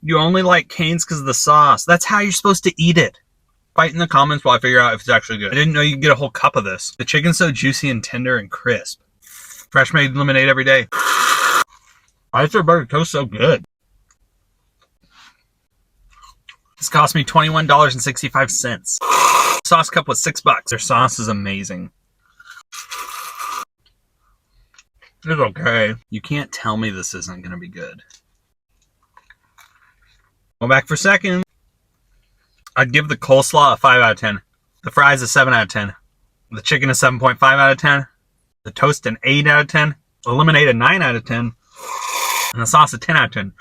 You only like Cane's because of the sauce. That's how you're supposed to eat it. Fight in the comments while I figure out if it's actually good. I didn't know you could get a whole cup of this. The chicken's so juicy and tender and crisp. Fresh made lemonade every day. Why is their burger toast so good? This cost me $21.65. Sauce cup was $6. Their sauce is amazing. It's okay. You can't tell me this isn't going to be good. Going back for second. I'd give the coleslaw a 5 out of 10. The fries a 7 out of 10. The chicken a 7.5 out of 10. The toast an 8 out of 10. The lemonade a 9 out of 10. And the sauce a 10 out of 10.